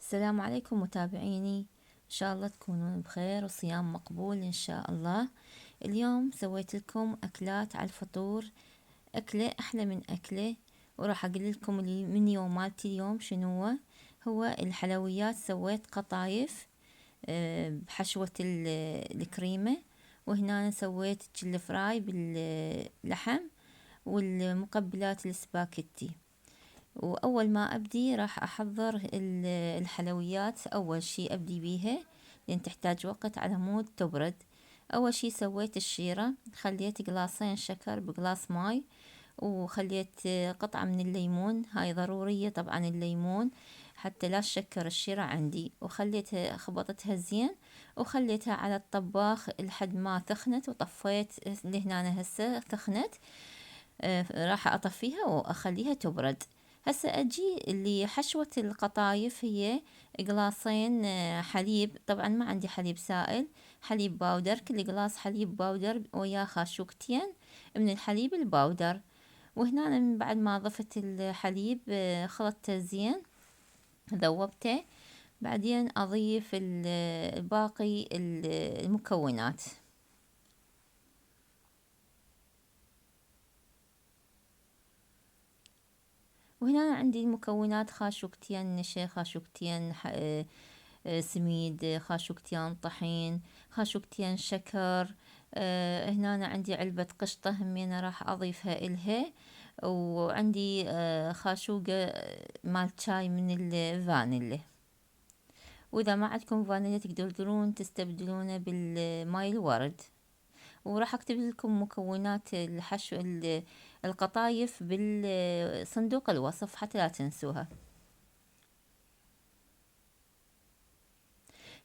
السلام عليكم متابعيني، إن شاء الله تكونون بخير وصيام مقبول إن شاء الله. اليوم سويت لكم أكلات على الفطور، أكلة أحلى من أكلة، وراح أقول لكم المنيو مالتي اليوم شنو هو الحلويات. سويت قطايف بحشوة الكريمة، وهنا سويت جل فراي باللحم والمقبلات السباكيتي. وأول ما أبدي راح أحضر الحلويات. أول شي أبدي بيها لأن تحتاج وقت على مود تبرد. أول شي سويت الشيرة، خليت قلاصين شكر بقلاص ماي، وخليت قطعة من الليمون، هاي ضرورية طبعا الليمون حتى لا تشكر الشيرة عندي، وخليتها خبطتها زين وخليتها على الطباخ لحد ما ثخنت، وطفيت لهنا هسه ثخنت. راح أطفيها وأخليها تبرد. هسه أجي اللي حشوة القطايف، هي قلاصين حليب، طبعا ما عندي حليب سائل، حليب باودر، كل قلاص حليب باودر وياه خاشوقتين من الحليب الباودر. وهنا من بعد ما ضفت الحليب خلطته زين، ذوبته، بعدين أضيف باقي المكونات. وهنا عندي المكونات: خاشوقتين نشا، خاشوقتين سميد، خاشوقتين طحين، خاشوقتين شكر. هنا عندي علبة قشطة همينة راح أضيفها إلها، وعندي خاشوقة مال شاي من الفانيلا. وإذا ما عندكم فانيلا تقدرون تستبدلونه بالماي الورد. وراح أكتب لكم مكونات الحشو القطايف بالصندوق الوصف حتى لا تنسوها.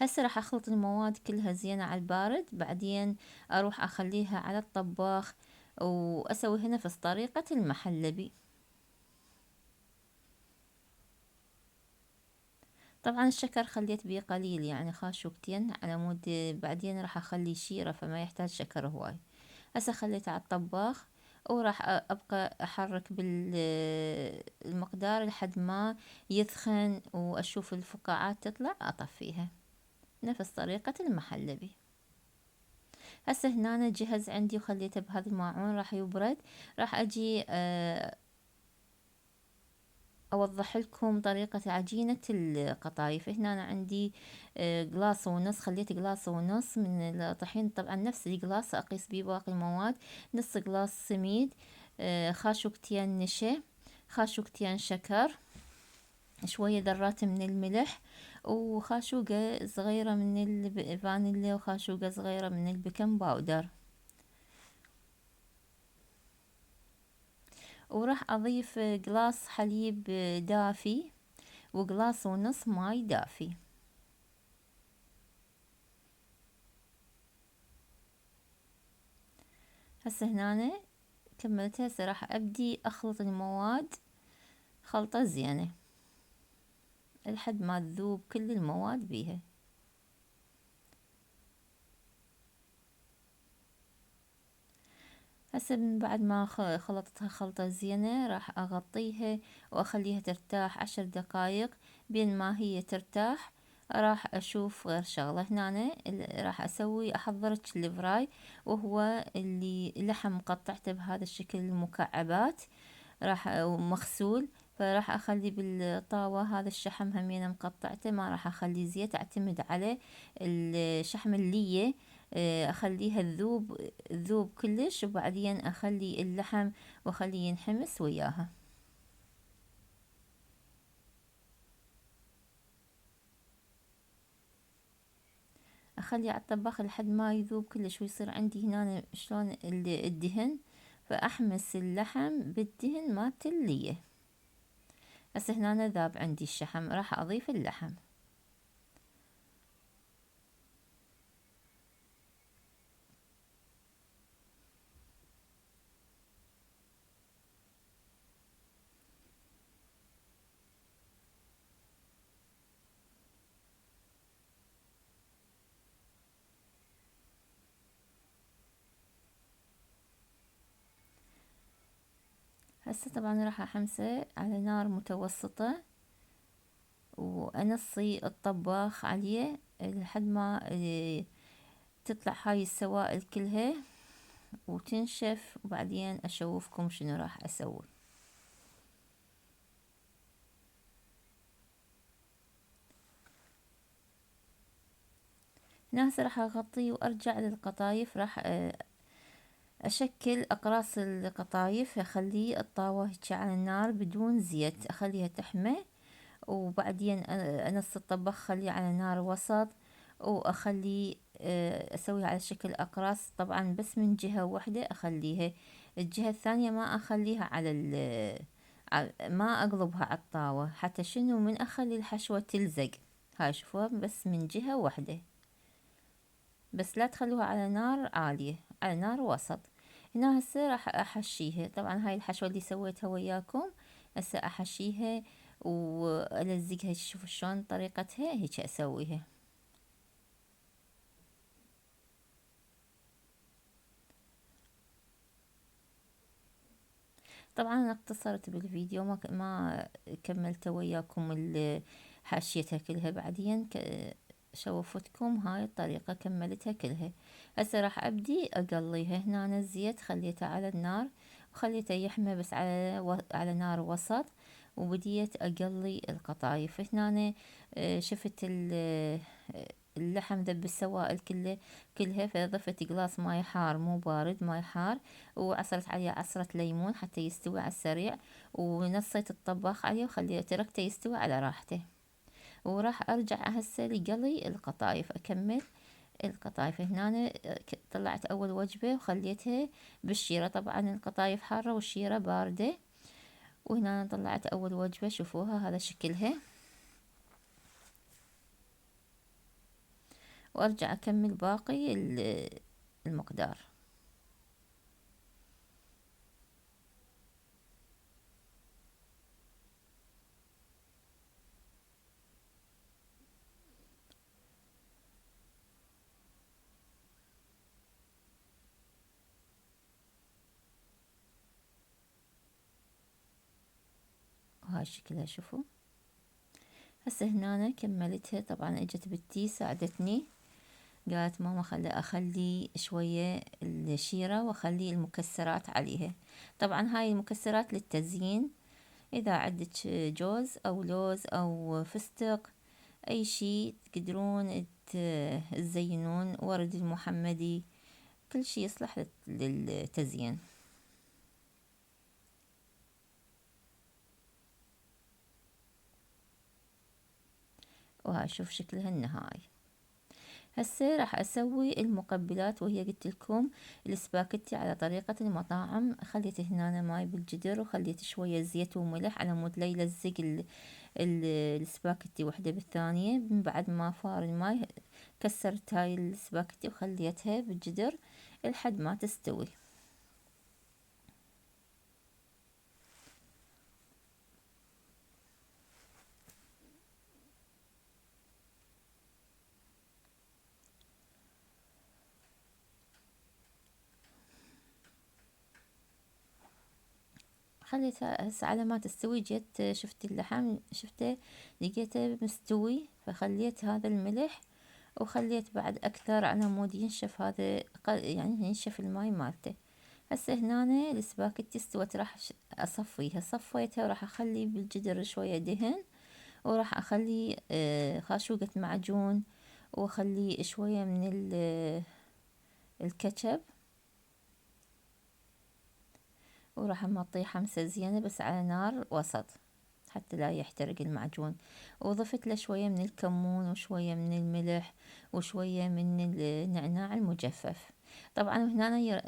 هسه راح أخلط المواد كلها زينة على البارد، بعدين أروح أخليها على الطباخ وأسوي هنا في طريقة المحلبي. طبعا الشكر خليت بيه قليل، يعني خاشوقتين على مود بعدين راح أخلي شيرة فما يحتاج شكر هواي. هسه خليته على الطباخ، وراح أبقى أحرك بالمقدار لحد ما يثخن وأشوف الفقاعات تطلع أطفيها نفس طريقة المحلبي. هسه هنا جهز عندي وخليته بهذا الماعون راح يبرد. راح أجي أوضح لكم طريقة عجينة القطايف. هنا أنا عندي قلاص ونص، خليت قلاص ونص من الطحين، طبعا نفس القلاص أقيس بيه باقي المواد. نص قلاص سميد، خاشوقتين نشا، خاشوقتين شكر، شوية ذرات من الملح، وخاشوقة صغيرة من الفانيلا، وخاشوقة صغيرة من البيكنج باودر. وراح أضيف قلاص حليب دافي وقلاص ونص ماي دافي. هسه هنا كملت. هسه راح أبدي أخلط المواد خلطة زينة لحد ما تذوب كل المواد بيها. هسه من بعد ما خلطتها خلطة زينة راح أغطيها وأخليها ترتاح 10 دقايق. بين ما هي ترتاح راح أشوف غير شغلة. هنا راح أحضر الفراي، وهو اللي لحم قطعته بهذا الشكل مكعبات راح ومغسول. فراح أخلي بالطاوة هذا الشحم همينة مقطعته، ما راح أخلي زيت، أعتمد على الشحم اللية. أخليها تذوب كلش، وبعدين أخلي اللحم وأخليه ينحمس وياها. أخلي على الطباخ لحد ما يذوب كلش ويصير عندي هنا شلون الدهن، فأحمس اللحم بالدهن مالت اللية. هسه هنا ذاب عندي الشحم، راح أضيف اللحم. هسه طبعا راح أحمسه على نار متوسطة، وأنصي الطباخ عليه لحد ما تطلع هاي السوائل كلها وتنشف، وبعدين أشوفكم شنو راح أسوي. هنا هسه راح أغطيه وأرجع للقطايف. راح أشكل أقراص القطايف، أخلي الطاوة هيك على النار بدون زيت، أخليها تحمى، وبعدين أنص الطبخ أخليه على نار وسط، وأخلي أسويها على شكل أقراص، طبعا بس من جهة واحدة أخليها، الجهة الثانية ما أخليها على ما أقلبها على الطاوة، حتى شنو من أخلي الحشوة تلزق. هاي شوفوها بس من جهة واحدة، بس لا تخلوها على نار عالية، على نار وسط. هنا هسه راح أحشيها، طبعا هاي الحشوة اللي سويتها وياكم هسه أحشيها وألزقها. شوفوا شلون طريقتها، هيك أسويها. طبعا أنا اقتصرت بالفيديو، ما كملت وياكم حاشيتها كلها، بعدين شوفتكم هاي الطريقة كملتها كلها. هسه راح أبدي أقليها. هنا الزيت خليته على النار وخليته يحمى بس على نار وسط، وبديت أقلي القطايف. هنا شفت اللحم ذب السوائل كلها، فضفت قلاص ماي حار مو بارد، ماي حار، وعصرت عليه عصرة ليمون حتى يستوي على السريع، ونصيت الطباخ عليه تركته يستوي على راحته. وراح ارجع هسه لقلي القطايف، اكمل القطايف. هنا طلعت اول وجبة وخليتها بالشيرة، طبعا القطايف حارة والشيرة باردة. وهنا طلعت اول وجبة، شوفوها هذا شكلها، وارجع اكمل باقي المقدار. وهاي شكلها شوفوا. هسه هنا كملتها، طبعا اجت بنتي ساعدتني، قالت ماما اخلي شوية الشيرة واخلي المكسرات عليها. طبعا هاي المكسرات للتزيين، اذا عندك جوز او لوز او فستق، اي شي تقدرون تزينون، ورد المحمدي، كل شي يصلح للتزيين. وهاي شوف شكلها النهائي. هسه راح اسوي المقبلات، وهي قلت لكم السباكيتي على طريقة المطاعم. خليت هنا ماي بالجدر، وخليت شوية زيت وملح على مود لا يلزق السباكيتي وحدة بالثانية. من بعد ما فار الماي كسرت هاي السباكيتي وخليتها بالجدر لحد ما تستوي. خليتها هسه على ما تستوي، جيت شفت اللحم، شفته لقيته مستوي، فخليت هذا الملح، وخليت بعد اكثر على مود ينشف هذا، يعني ينشف الماي مالته. هسه هنا السباكيتي استوت، راح اصفيها، صفيتها وراح اخلي بالجدر شوية دهن، وراح اخلي خاشوقة معجون، واخلي شوية من الكاتشب، وراح امطيه حمسة زينة بس على نار وسط حتى لا يحترق المعجون. وضفت له شوية من الكمون وشوية من الملح وشوية من النعناع المجفف. طبعا هنا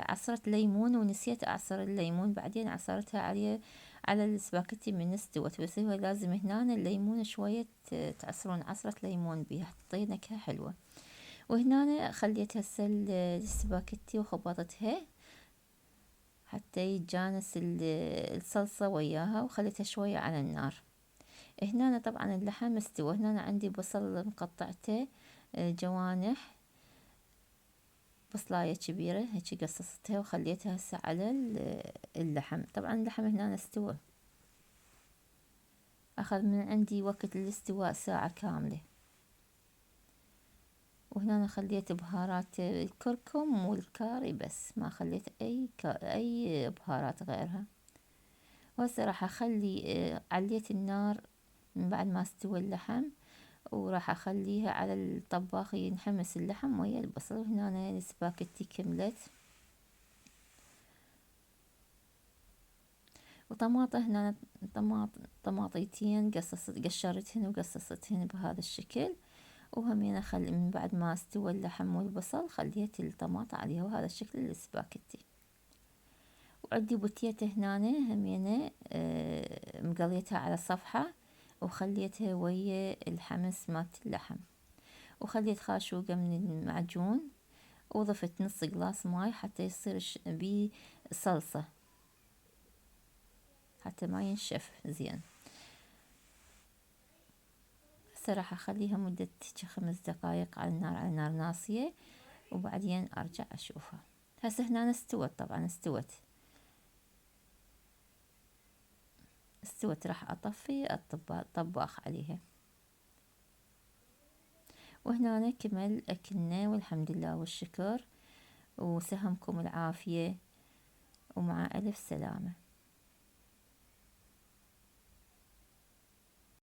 عصرت ليمون، ونسيت اعصر الليمون، بعدين عصرتها عليه على السباكيتي من استوت، بس هو لازم هنا الليمون شوية تعصرون عصرة ليمون بيها تعطي نكهة حلوة. وهنا خليت هسه السباكيتي وخبطتها حتى يتجانس الصلصة وياها، وخليتها شوية على النار. هنا طبعا اللحم استوى. هنا عندي بصل مقطعته جوانح، بصلاية كبيرة هيك قصصتها وخليتها هسه على اللحم. طبعا اللحم هنا استوى. أخذ من عندي وقت الاستواء ساعة كاملة. وهنا أنا خليت بهارات الكركم والكاري بس، ما خليت أي بهارات غيرها. وهسه راح أخلي عليت النار من بعد ما استوى اللحم، وراح أخليها على الطباخ ينحمس اللحم ويا البصل. وهنا السباكيتي كملت. وطماطة هنا طماطيتين قشرتهن وقصصتهن بهذا الشكل. وهمين أخلي من بعد ما استوى اللحم والبصل خليت الطماطة عليها، وهذا الشكل السباكيتي. وعندي بوتيتا هنا همينة مقليتها على صفحة، وخليتها ويا الحمص مالت اللحم، وخليت خاشوقة من المعجون، وضفت نص قلاص ماي حتى يصير بيه صلصة، حتى ما ينشف زين. هسه راح اخليها مدة 5 دقايق على نار ناصية، وبعدين ارجع اشوفها. هسه هنا استوت، طبعا استوت. راح اطفي الطباخ عليها. وهنا كمل اكلنا والحمد لله والشكر، وسهمكم العافية، ومع الف سلامة.